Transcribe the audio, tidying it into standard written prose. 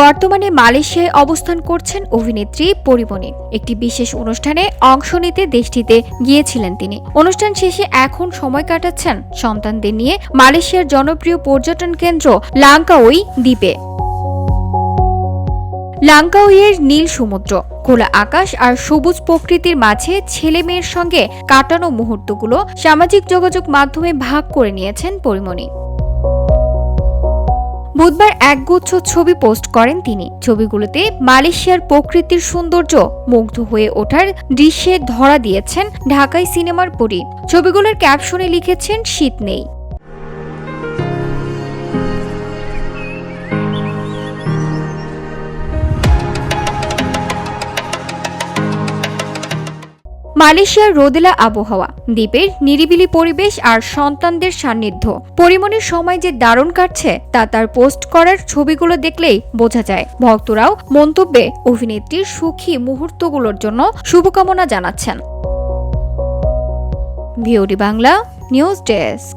বর্তমানে মালয়েশিয়ায় অবস্থান করছেন অভিনেত্রী পরিমণি। একটি বিশেষ অনুষ্ঠানে অংশ নিতে দেশটিতে গিয়েছিলেন তিনি। অনুষ্ঠান শেষে এখন সময় কাটাচ্ছেন সন্তানদের নিয়ে মালয়েশিয়ার জনপ্রিয় পর্যটন কেন্দ্র লাংকাউই দ্বীপে। লাংকাউইয়ের নীল সমুদ্র, খোলা আকাশ আর সবুজ প্রকৃতির মাঝে ছেলে মেয়ের সঙ্গে কাটানো মুহূর্তগুলো সামাজিক যোগাযোগ মাধ্যমে ভাগ করে নিয়েছেন পরিমণি। বুধবার একগুচ্ছ ছবি পোস্ট করেন তিনি। ছবিগুলোতে মালয়েশিয়ার প্রকৃতির সৌন্দর্য মুগ্ধ হয়ে ওঠার দৃশ্যে ধরা দিয়েছেন ঢাকাই সিনেমার পরী। ছবিগুলোর ক্যাপশনে লিখেছেন শীত নেই। মালয়েশিয়ার রোদেলা আবহাওয়া, দ্বীপের নিরিবিলি পরিবেশ আর সন্তানদের সান্নিধ্য। পরিমণির সময় যে দারুণ কাটছে তা তার পোস্ট করার ছবিগুলো দেখলেই বোঝা যায়। ভক্তরাও মন্তব্যে অভিনেত্রীর সুখী মুহূর্তগুলোর জন্য শুভকামনা জানাচ্ছেন। VOD Bangla news desk.